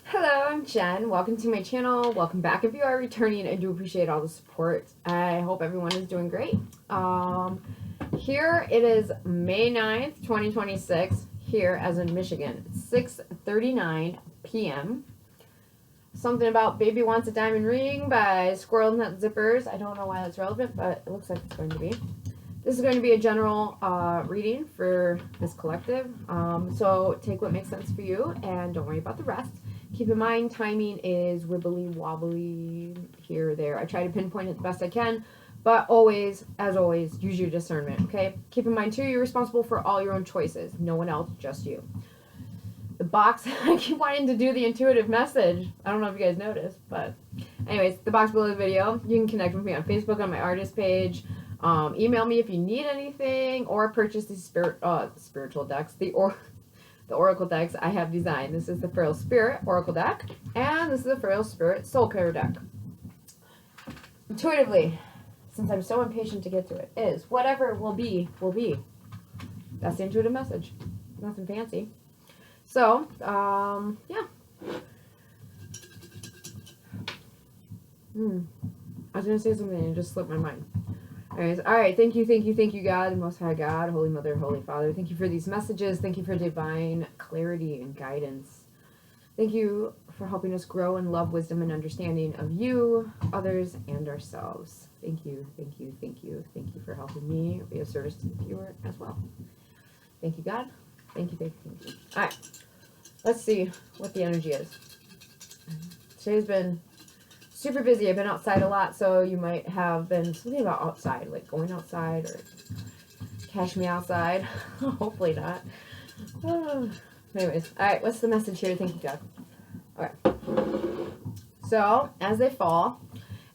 Hello, I'm Jen. Welcome to my channel. Welcome back if you are returning. I do appreciate all the support. I hope everyone is doing great. Here it is May 9th, 2026, here as in Michigan. It's 6:39 p.m. Something about Baby Wants a Diamond Ring by Squirrel Nut Zippers. I don't know why that's relevant, but it looks like it's going to be. This is going to be a general reading for this collective. So take what makes sense for you and don't worry about the rest. Keep in mind, timing is wibbly wobbly here or there. I try to pinpoint it the best I can, but always, as always, use your discernment, okay? Keep in mind, too, you're responsible for all your own choices. No one else, just you. The box, I keep wanting to do the intuitive message. I don't know if you guys noticed, but anyways, the box below the video. You can connect with me on Facebook on my artist page. Email me if you need anything, or purchase the spiritual decks, the Oracle decks I have designed. This is the FeralSpirit Oracle deck, and this is the FeralSpirit Soul Care deck. Intuitively, since I'm so impatient to get to it, is whatever will be, will be. That's the intuitive message. Nothing fancy. So, yeah. I was going to say something and it just slipped my mind. Anyways, all right, thank you, God, Most High God, Holy Mother, Holy Father. Thank you for these messages. Thank you for divine clarity and guidance. Thank you for helping us grow in love, wisdom, and understanding of you, others, and ourselves. Thank you for helping me be of service to the viewer as well. Thank you, God. Thank you. All right, let's see what the energy is. Today's been super busy. I've been outside a lot, so you might have been something about outside, like going outside or cash me outside. Hopefully not. Anyways, all right, what's the message here? Thank you, God. Okay. So, as they fall,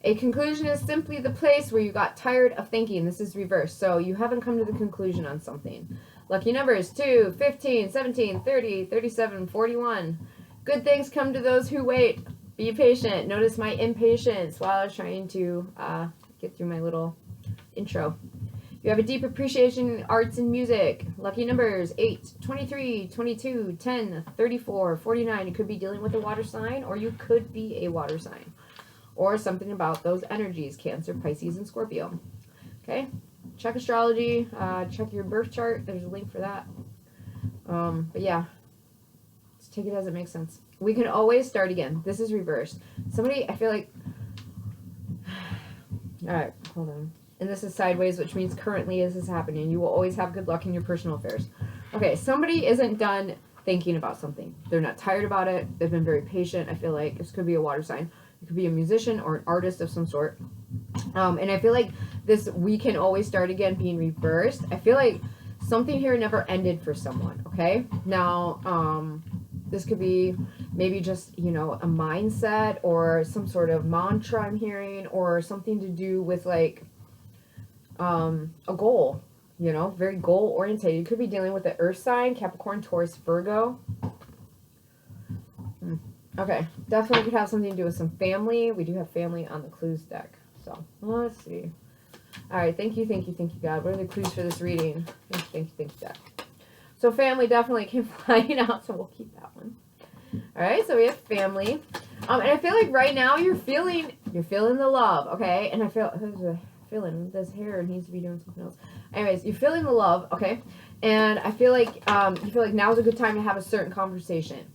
a conclusion is simply the place where you got tired of thinking. This is reversed. So, you haven't come to the conclusion on something. Lucky numbers 2, 15, 17, 30, 37, 41. Good things come to those who wait. Be patient. Notice my impatience while I was trying to get through my little intro. You have a deep appreciation in arts and music. Lucky numbers 8, 23, 22, 10, 34, 49. You could be dealing with a water sign, or you could be a water sign. Or something about those energies, Cancer, Pisces, and Scorpio. Okay? Check astrology. Check your birth chart. There's a link for that. But yeah. Let's take it as it makes sense. We can always start again. This is reversed. Somebody, I feel like... Alright, hold on. And this is sideways, which means currently this is happening. You will always have good luck in your personal affairs. Okay, somebody isn't done thinking about something. They're not tired about it. They've been very patient. I feel like this could be a water sign. It could be a musician or an artist of some sort. And I feel like this we can always start again being reversed. I feel like something here never ended for someone, okay? Now, this could be maybe just, you know, a mindset or some sort of mantra I'm hearing, or something to do with like a goal, you know, very goal oriented. You could be dealing with the earth sign, Capricorn, Taurus, Virgo. Okay, definitely could have something to do with some family. We do have family on the clues deck. So let's see. All right, thank you, God. What are the clues for this reading? Thank you, God. So family definitely came flying out, so we'll keep that one. All right, so we have family, and I feel like right now you're feeling the love, okay? And I feel feeling this hair needs to be doing something else. Anyways, you're feeling the love, okay? And I feel like you feel like now's a good time to have a certain conversation,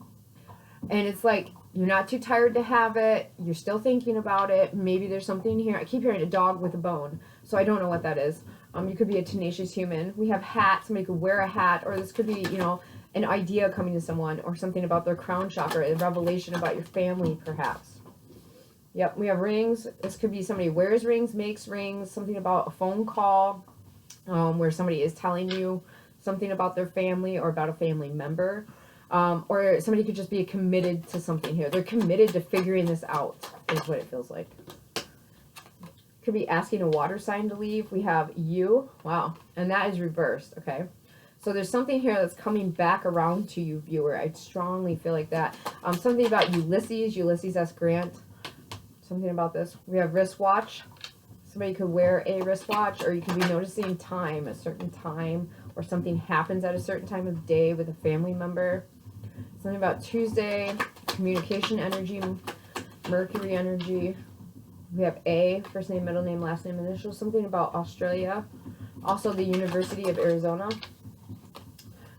and it's like you're not too tired to have it. You're still thinking about it. Maybe there's something here. I keep hearing a dog with a bone, so I don't know what that is. You could be a tenacious human. We have hat. Somebody could wear a hat, or this could be, you know, an idea coming to someone, or something about their crown chakra, a revelation about your family, perhaps. Yep, we have rings. This could be somebody wears rings, makes rings, something about a phone call, where somebody is telling you something about their family or about a family member. Or somebody could just be committed to something here. They're committed to figuring this out, is what it feels like. Could be asking a water sign to leave. We have you. Wow. And that is reversed. Okay. So there's something here that's coming back around to you, viewer. I strongly feel like that. Something about Ulysses S. Grant. Something about this. We have wristwatch. Somebody could wear a wristwatch, or you could be noticing time, a certain time, or something happens at a certain time of day with a family member. Something about Tuesday. communication energy, Mercury energy. We have A, first name, middle name, last name, initial, something about Australia. Also the University of Arizona.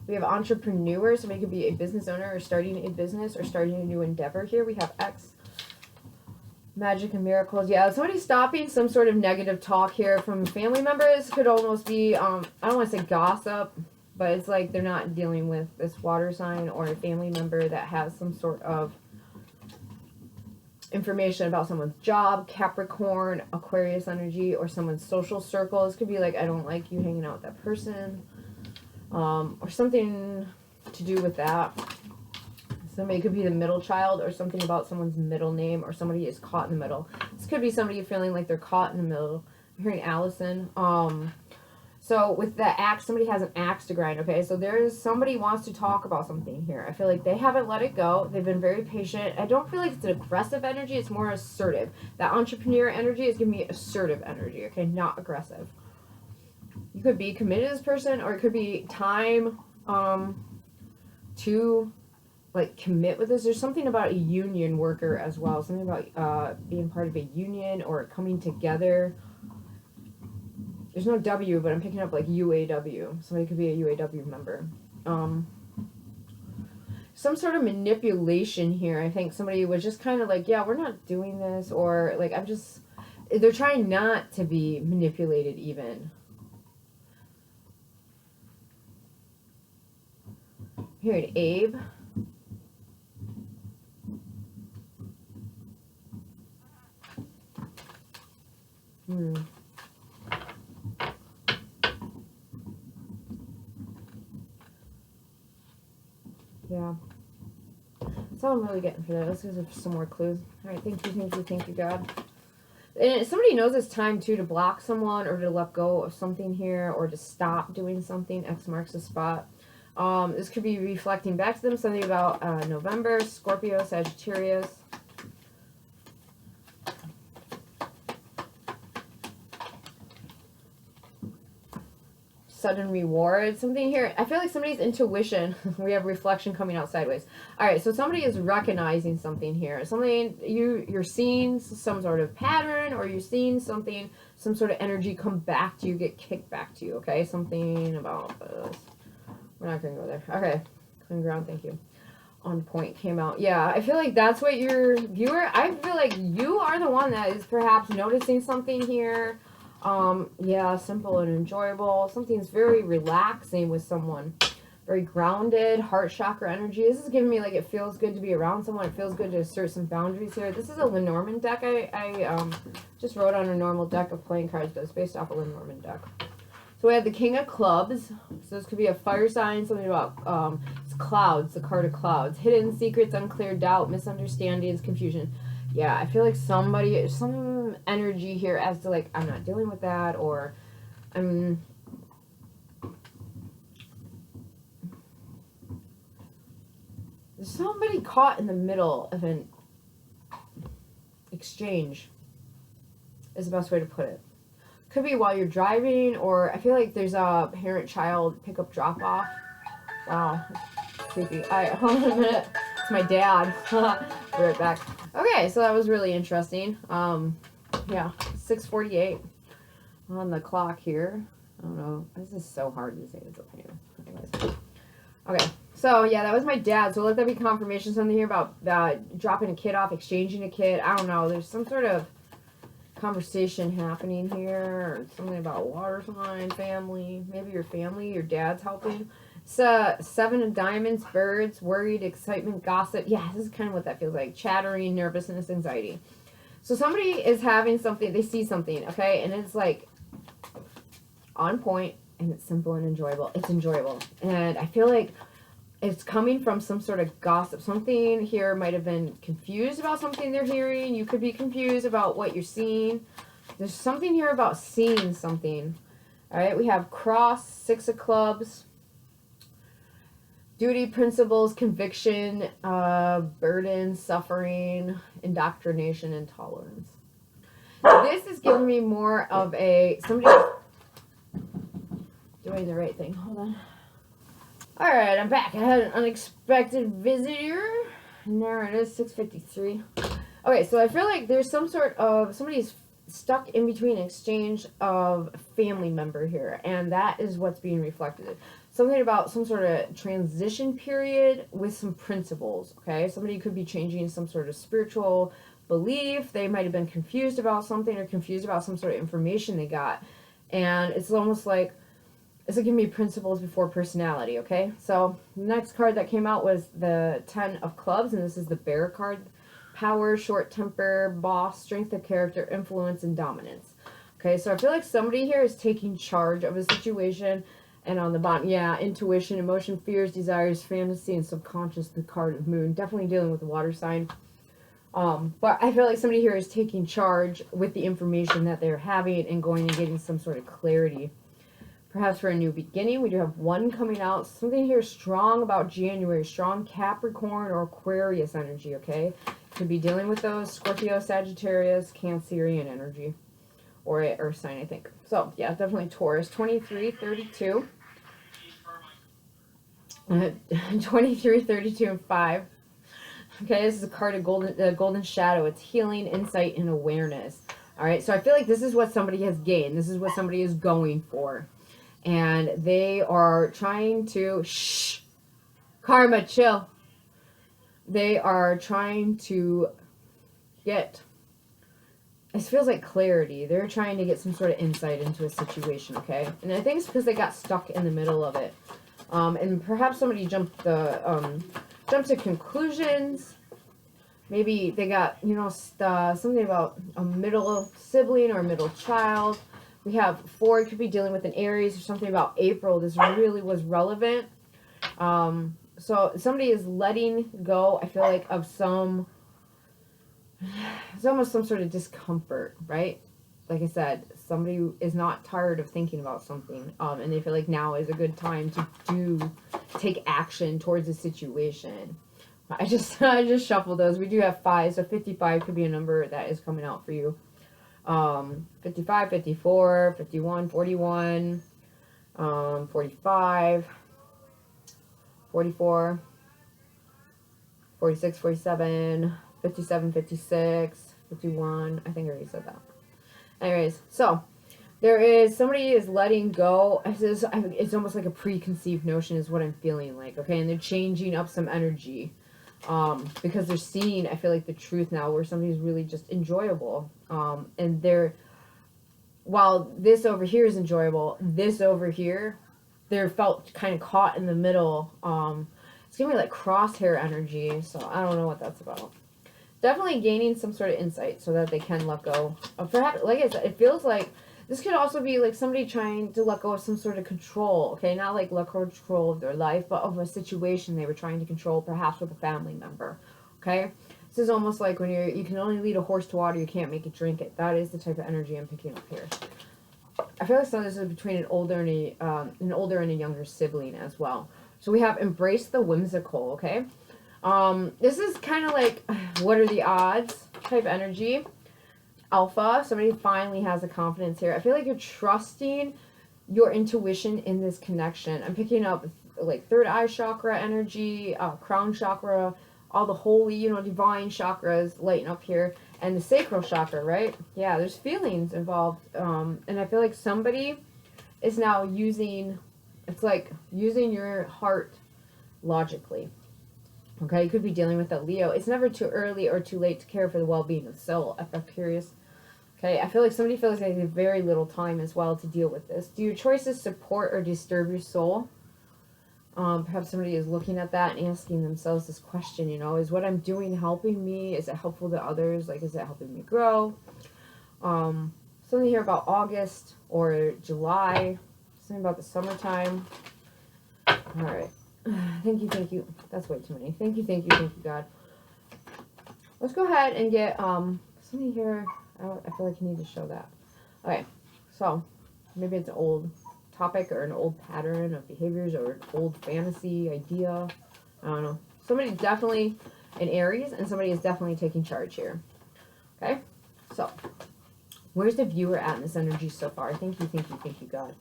We have entrepreneur, somebody could be a business owner or starting a business or starting a new endeavor here. We have X, magic and miracles. Yeah, somebody stopping some sort of negative talk here from family members. Could almost be, I don't want to say gossip, but it's like they're not dealing with this water sign or a family member that has some sort of information about someone's job, Capricorn, Aquarius energy, or someone's social circle. This could be like, I don't like you hanging out with that person, or something to do with that. Somebody could be the middle child, or something about someone's middle name, or somebody is caught in the middle. This could be somebody feeling like they're caught in the middle. I'm hearing Allison. So with the axe, somebody has an axe to grind, okay? So there's somebody wants to talk about something here. I feel like they haven't let it go. They've been very patient. I don't feel like it's an aggressive energy. It's more assertive. That entrepreneur energy is giving me assertive energy, okay? Not aggressive. You could be committed to this person, or it could be time to like commit with this. There's something about a union worker as well. Something about being part of a union or coming together. There's no W, but I'm picking up like UAW. Somebody could be a UAW member. Some sort of manipulation here. I think somebody was just kind of like, yeah, we're not doing this, or like, I'm just, they're trying not to be manipulated even. Here at Abe. Yeah. That's all I'm really getting for that. Let's give some more clues. Alright, thank you, God. And somebody knows it's time, too, to block someone or to let go of something here or to stop doing something. X marks the spot. This could be reflecting back to them something about November, Scorpio, Sagittarius. Sudden reward, something here. I feel like somebody's intuition. We have reflection coming out sideways. All right, so somebody is recognizing something here. Something you're seeing some sort of pattern, or you're seeing something, some sort of energy come back to you, get kicked back to you. Okay, something about this. We're not gonna go there. Okay, clean ground. Thank you. On point came out. Yeah, I feel like that's what your viewer. I feel like you are the one that is perhaps noticing something here. Yeah, simple and enjoyable. Something's very relaxing with someone. Very grounded, heart chakra energy. This is giving me like it feels good to be around someone. It feels good to assert some boundaries here. This is a Lenormand deck. I just wrote on a normal deck of playing cards, but it's based off a Lenormand deck. So we have the King of Clubs. So this could be a fire sign, something about it's clouds, the card of clouds. Hidden secrets, unclear doubt, misunderstandings, confusion. Yeah, I feel like somebody, some energy here as to like, I'm not dealing with that, or I'm... There's somebody caught in the middle of an exchange, is the best way to put it. Could be while you're driving, or I feel like there's a parent-child pickup drop-off. Wow, that's creepy. Alright, hold on a minute. It's my dad. Be right back. Okay, so that was really interesting. Yeah, 6:48 on the clock here. I don't know. This is so hard to say. It's okay. Anyways. Okay, so yeah, that was my dad. So let that be confirmation. Something here about dropping a kid off, exchanging a kid. I don't know. There's some sort of conversation happening here, or something about water sign, family. Maybe your family, your dad's helping. So, 7 of Diamonds, birds, worried, excitement, gossip. Yeah, this is kind of what that feels like. Chattering, nervousness, anxiety. So somebody is having something, they see something, okay? And it's like on point, and it's simple and enjoyable. It's enjoyable. And I feel like it's coming from some sort of gossip. Something here might have been confused about something they're hearing. You could be confused about what you're seeing. There's something here about seeing something. All right, we have cross, 6 of clubs. Duty, principles, conviction, burden, suffering, indoctrination, and tolerance. This is giving me more of a, somebody doing the right thing. Hold on. Alright, I'm back. I had an unexpected visitor. And there it is, 6:53. Okay, so I feel like there's some sort of, somebody's stuck in between an exchange of family member here, and that is what's being reflected. Something about some sort of transition period with some principles, okay? Somebody could be changing some sort of spiritual belief. They might have been confused about something or confused about some sort of information they got. And it's almost like, it's like giving me principles before personality, okay? So the next card that came out was the 10 of clubs, and this is the bear card. Power, short temper, boss, strength of character, influence, and dominance. Okay, so I feel like somebody here is taking charge of a situation. And on the bottom, yeah, intuition, emotion, fears, desires, fantasy, and subconscious, the card of moon. Definitely dealing with the water sign. But I feel like somebody here is taking charge with the information that they're having and going and getting some sort of clarity. Perhaps for a new beginning. We do have one coming out. Something here strong about January. Strong Capricorn or Aquarius energy, okay? Could be dealing with those Scorpio, Sagittarius, Cancerian energy. Or Earth sign, I think. So, yeah, definitely Taurus. 23, 32. 23, 32, and 5. Okay, this is a card of golden shadow. It's healing, insight, and awareness. All right, so I feel like this is what somebody has gained. This is what somebody is going for. And they are trying to... Shh! Karma, chill. They are trying to get... It feels like clarity. They're trying to get some sort of insight into a situation, okay? And I think it's because they got stuck in the middle of it. And perhaps somebody jumped to conclusions. Maybe they got, you know, something about a middle sibling or a middle child. We have 4. It could be dealing with an Aries or something about April. This really was relevant. So somebody is letting go, I feel like, of some... It's almost some sort of discomfort, right? Like I said, somebody is not tired of thinking about something, and they feel like now is a good time to take action towards a situation. I just shuffled those. We do have 5, so 55 could be a number that is coming out for you. 55, 54, 51, 41, 45, 44, 46, 47... 57, 56, 51. I think I already said that. Anyways, so there is somebody is letting go. It's almost like a preconceived notion is what I'm feeling like. Okay, and they're changing up some energy because they're seeing, I feel like, the truth now where somebody's really just enjoyable. And they're, while this over here is enjoyable, this over here, they're felt kind of caught in the middle. It's giving me like crosshair energy, so I don't know what that's about. Definitely gaining some sort of insight so that they can let go. Perhaps, like I said, it feels like this could also be like somebody trying to let go of some sort of control, okay? Not like let go of control of their life, but of a situation they were trying to control, perhaps with a family member, okay? This is almost like when you can only lead a horse to water, you can't make it drink it. That is the type of energy I'm picking up here. I feel like some of this is between an older and a younger sibling as well. So we have embrace the whimsical, okay? This is kind of like, what are the odds type energy. Alpha, somebody finally has a confidence here. I feel like you're trusting your intuition in this connection. I'm picking up like third eye chakra energy, crown chakra, all the holy, you know, divine chakras lighting up here, and the sacral chakra, right? Yeah, there's feelings involved. And I feel like somebody is now using, it's like using your heart logically. Okay, you could be dealing with a Leo. It's never too early or too late to care for the well-being of the soul, if I'm curious. Okay, I feel like somebody feels like they have very little time as well to deal with this. Do your choices support or disturb your soul? Perhaps somebody is looking at that and asking themselves this question, you know, is what I'm doing helping me? Is it helpful to others? Like, is it helping me grow? Something here about August or July. Something about the summertime. All right. Thank you. That's way too many. Thank you, God. Let's go ahead and get something here. I feel like you need to show that. Okay, so maybe it's an old topic or an old pattern of behaviors or an old fantasy idea. I don't know. Somebody definitely an Aries, and somebody is definitely taking charge here. Okay, so where's the viewer at in this energy so far? Thank you, God.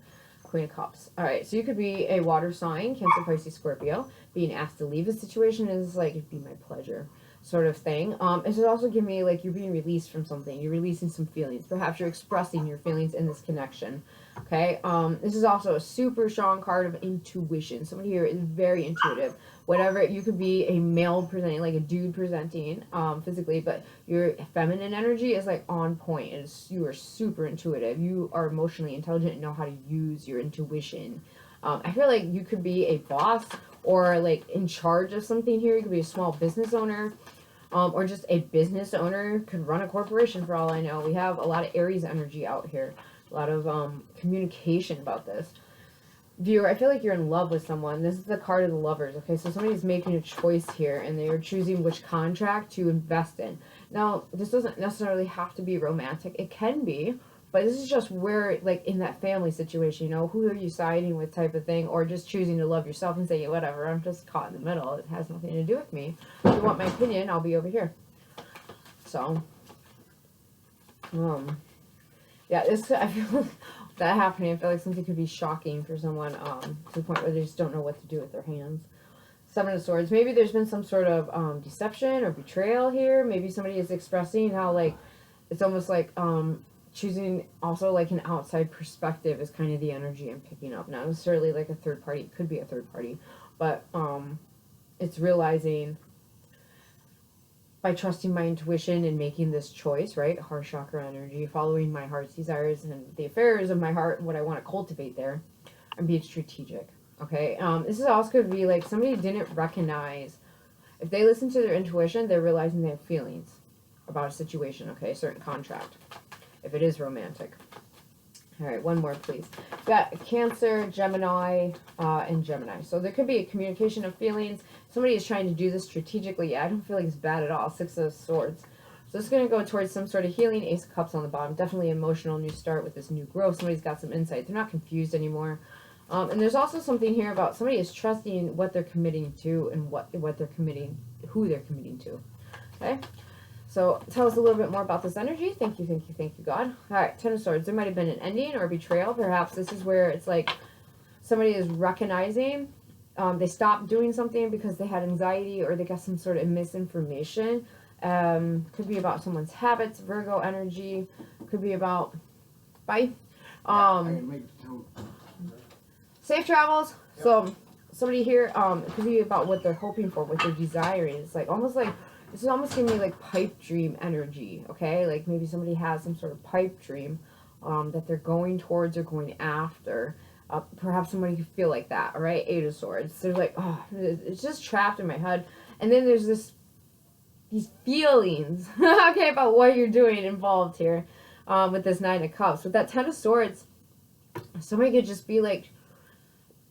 Queen of Cups. All right, so you could be a water sign, Cancer, Pisces, Scorpio. Being asked to leave a situation is like, it'd be my pleasure sort of thing. It should also give me like you're being released from something. You're releasing some feelings. Perhaps you're expressing your feelings in this connection. Okay. This is also a super strong card of intuition. Somebody here is very intuitive. Whatever, you could be a male presenting, like a dude presenting physically, but your feminine energy is like on point. You are super intuitive. You are emotionally intelligent and know how to use your intuition. I feel like you could be a boss or like in charge of something here. You could be a small business owner. Or just a business owner, could run a corporation for all I know. We have a lot of Aries energy out here. A lot of communication about this. Viewer, I feel like you're in love with someone. This is the card of the lovers. Okay, so somebody's making a choice here and they are choosing which contract to invest in. Now, this doesn't necessarily have to be romantic. It can be, but this is just where, like, in that family situation, you know, who are you siding with type of thing, or just choosing to love yourself and say, yeah, whatever, I'm just caught in the middle. It has nothing to do with me. If you want my opinion, I'll be over here. So, yeah, this, I feel like that happening. I feel like something could be shocking for someone, to the point where they just don't know what to do with their hands. Seven of Swords. Maybe there's been some sort of deception or betrayal here. Maybe somebody is expressing how, like, it's almost like, choosing also like an outside perspective is kind of the energy I'm picking up. Not necessarily like a third party. It could be a third party. But it's realizing by trusting my intuition and making this choice, right? Heart chakra energy, following my heart's desires and the affairs of my heart, what I want to cultivate there, and being strategic. Okay? This is also could be like somebody didn't recognize, if they listen to their intuition, they're realizing they have feelings about a situation, okay? A certain contract. If it is romantic. All right, one more, please. We've got Cancer, Gemini, and Gemini. So there could be a communication of feelings. Somebody is trying to do this strategically. Yeah, I don't feel like it's bad at all. Six of Swords. So it's going to go towards some sort of healing. Ace of Cups on the bottom. Definitely emotional new start with this new growth. Somebody's got some insight. They're not confused anymore. And there's also something here about somebody is trusting what they're committing to and what they're committing, who they're committing to. Okay? So tell us a little bit more about this energy. Thank you, thank you, thank you, God. All right, Ten of Swords. There might have been an ending or a betrayal. Perhaps this is where it's like somebody is recognizing they stopped doing something because they had anxiety or they got some sort of misinformation. Could be about someone's habits, Virgo energy. Could be about, bye. Safe travels. Yep. So somebody here, it could be about what they're hoping for, what they're desiring. It's like almost like, this is almost giving me like pipe dream energy, okay? Like maybe somebody has some sort of pipe dream that they're going towards or going after. Perhaps somebody could feel like that, all right? Eight of Swords. They're like, oh, it's just trapped in my head. And then there's these feelings, okay, about what you're doing involved here with this Nine of Cups. With that Ten of Swords, somebody could just be like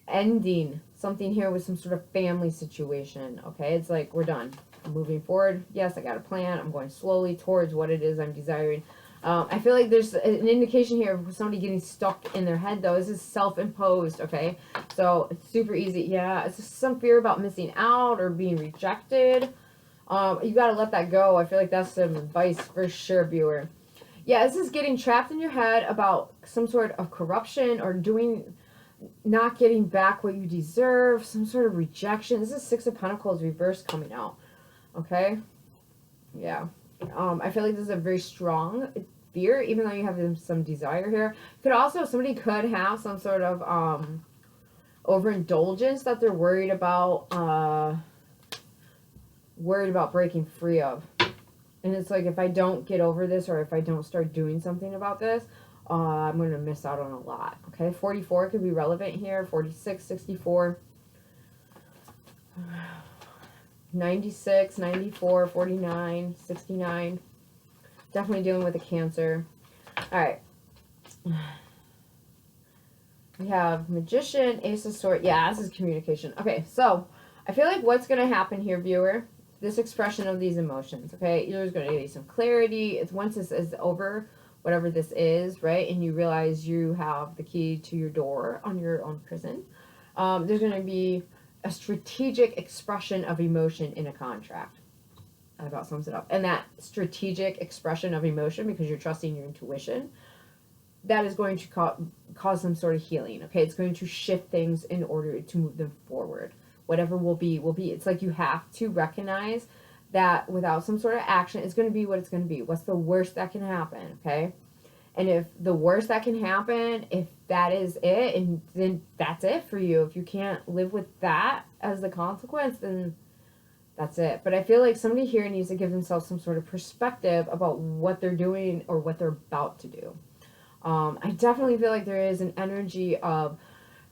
ending something here with some sort of family situation, okay? It's like, we're done. I'm moving forward. Yes, I got a plan. I'm going slowly towards what it is I'm desiring. I feel like there's an indication here of somebody getting stuck in their head, though. This is self-imposed, okay? So it's super easy. Yeah, it's just some fear about missing out or being rejected. You got to let that go. I feel like that's some advice for sure, viewer. Yeah, this is getting trapped in your head about some sort of corruption or not getting back what you deserve, some sort of rejection. This is Six of Pentacles reversed coming out. Okay? Yeah. I feel like this is a very strong fear, even though you have some desire here. Somebody could have some sort of overindulgence that they're worried about breaking free of. And it's like, if I don't get over this or if I don't start doing something about this, I'm going to miss out on a lot. Okay? 44 could be relevant here. 46, 64. 96, 94, 49, 69. Definitely dealing with a Cancer. Alright. We have Magician, Ace of Swords. Yeah, this is communication. Okay, so I feel like what's going to happen here, viewer, this expression of these emotions, okay? You're going to get some clarity. It's once this is over, whatever this is, right? And you realize you have the key to your door on your own prison. There's going to be a strategic expression of emotion in a contract. That about sums it up. And that strategic expression of emotion, because you're trusting your intuition, that is going to cause some sort of healing. Okay, it's going to shift things in order to move them forward. Whatever will be, will be. It's like you have to recognize that without some sort of action, it's going to be what it's going to be. What's the worst that can happen? Okay, and if the worst that can happen, if that is it, and then that's it for you. If you can't live with that as the consequence, then that's it. But I feel like somebody here needs to give themselves some sort of perspective about what they're doing or what they're about to do. I definitely feel like there is an energy of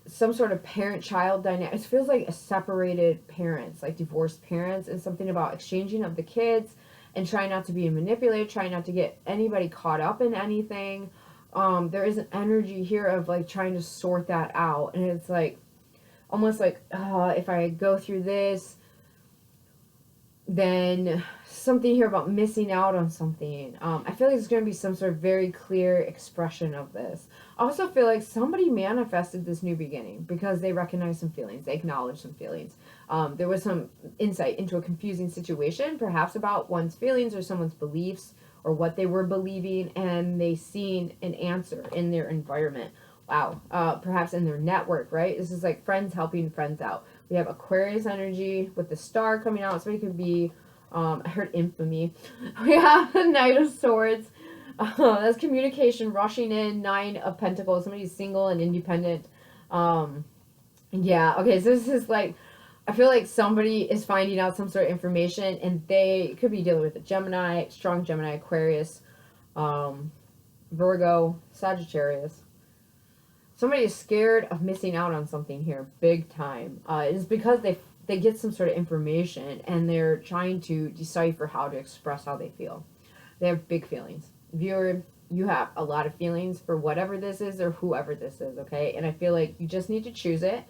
some sort of parent-child dynamic. It feels like a separated parents, like divorced parents, and something about exchanging of the kids and trying not to be manipulated, trying not to get anybody caught up in anything. There is an energy here of like trying to sort that out. And it's like, almost like, if I go through this, then something here about missing out on something. I feel like there's going to be some sort of very clear expression of this. I also feel like somebody manifested this new beginning because they recognized some feelings. They acknowledged some feelings. There was some insight into a confusing situation, perhaps about one's feelings or someone's beliefs or what they were believing, and they seen an answer in their environment. Wow. Perhaps in their network, right? This is like friends helping friends out. We have Aquarius energy with the star coming out. Somebody could be, I heard infamy. We have the Knight of Swords. That's communication rushing in. 9 of Pentacles. Somebody's single and independent. Yeah, okay, so this is like, I feel like somebody is finding out some sort of information, and they could be dealing with a Gemini, strong Gemini, Aquarius, Virgo, Sagittarius. Somebody is scared of missing out on something here, big time. It's because they get some sort of information, and they're trying to decipher how to express how they feel. They have big feelings. Viewer, you have a lot of feelings for whatever this is or whoever this is, okay? And I feel like you just need to choose it.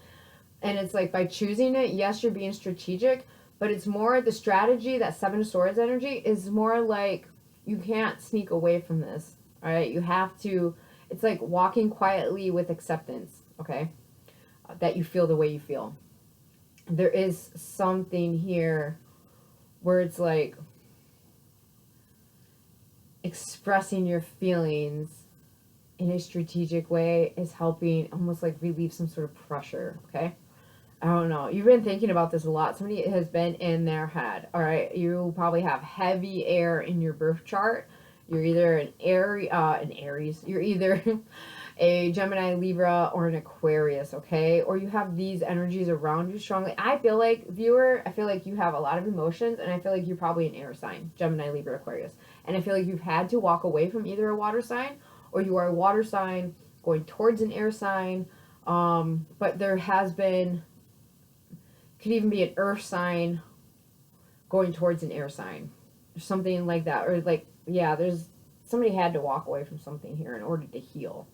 And it's like by choosing it, yes, you're being strategic, but it's more the strategy, that 7 of Swords energy, is more like you can't sneak away from this, all right? You have to... It's like walking quietly with acceptance, okay? That you feel the way you feel. There is something here where it's like expressing your feelings in a strategic way is helping almost like relieve some sort of pressure, okay? I don't know. You've been thinking about this a lot. Somebody has been in their head, all right? You probably have heavy air in your birth chart. You're either an Aries. You're either a Gemini, Libra, or an Aquarius, okay? Or you have these energies around you strongly. I feel like, viewer, I feel like you have a lot of emotions, and I feel like you're probably an air sign, Gemini, Libra, Aquarius. And I feel like you've had to walk away from either a water sign, or you are a water sign going towards an air sign. But there has been, could even be an earth sign going towards an air sign. Or something like that. Or like, yeah, somebody had to walk away from something here in order to heal.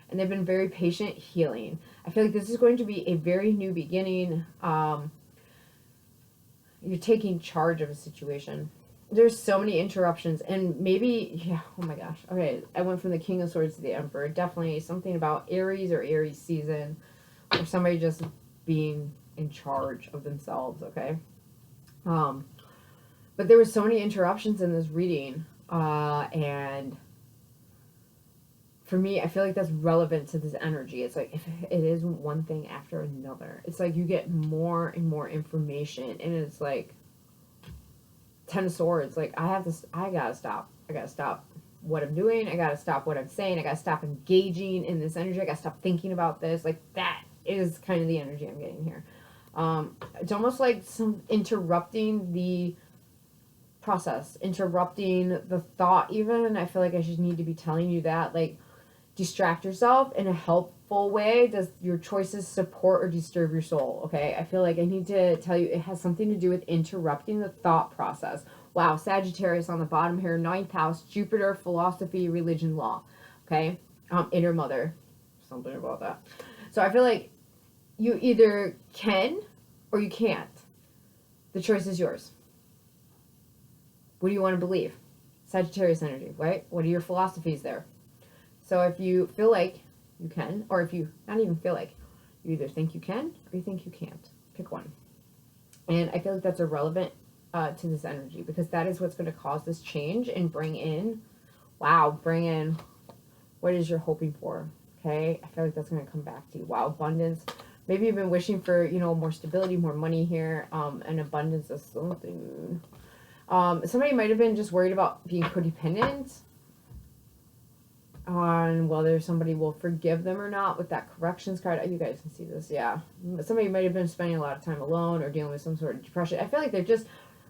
And they've been very patient healing. I feel like this is going to be a very new beginning. You're taking charge of a situation. There's so many interruptions. And maybe, yeah, oh my gosh. Okay, I went from the King of Swords to the Emperor. Definitely something about Aries or Aries season. Or somebody just being in charge of themselves, okay? But there were so many interruptions in this reading. And for me, I feel like that's relevant to this energy. It's like, if it is one thing after another, it's like you get more and more information, and it's like 10 of Swords. Like, I gotta stop what I'm doing. I gotta stop what I'm saying. I gotta stop engaging in this energy. I gotta stop thinking about this. Like, that is kind of the energy I'm getting here. It's almost like some interrupting the process, interrupting the thought even. I feel like I just need to be telling you that, like, distract yourself in a helpful way. Does your choices support or disturb your soul? Okay, I feel like I need to tell you it has something to do with interrupting the thought process. Wow, Sagittarius on the bottom here, 9th house, Jupiter, philosophy, religion, law. Okay, inner mother, something about that. So I feel like you either can or you can't. The choice is yours. What do you want to believe? Sagittarius energy, right? What are your philosophies there? So if you feel like you can, or if you not even feel like, you either think you can or you think you can't. Pick one. And I feel like that's irrelevant to this energy, because that is what's going to cause this change and bring in What is you're hoping for? Okay, I feel like that's going to come back to you. Wow, abundance. Maybe you've been wishing for, you know, more stability, more money here, an abundance of something. Somebody might have been just worried about being codependent on whether somebody will forgive them or not with that corrections card. You guys can see this, yeah. Somebody might have been spending a lot of time alone or dealing with some sort of depression. I feel like they're just,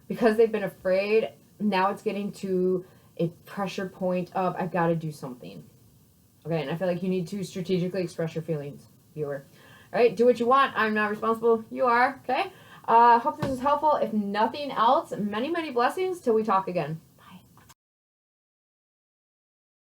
because they've been afraid, now it's getting to a pressure point of, I've got to do something. Okay, and I feel like you need to strategically express your feelings, viewer. All right, do what you want. I'm not responsible. You are, okay? Hope this is helpful. If nothing else, many, many blessings till we talk again.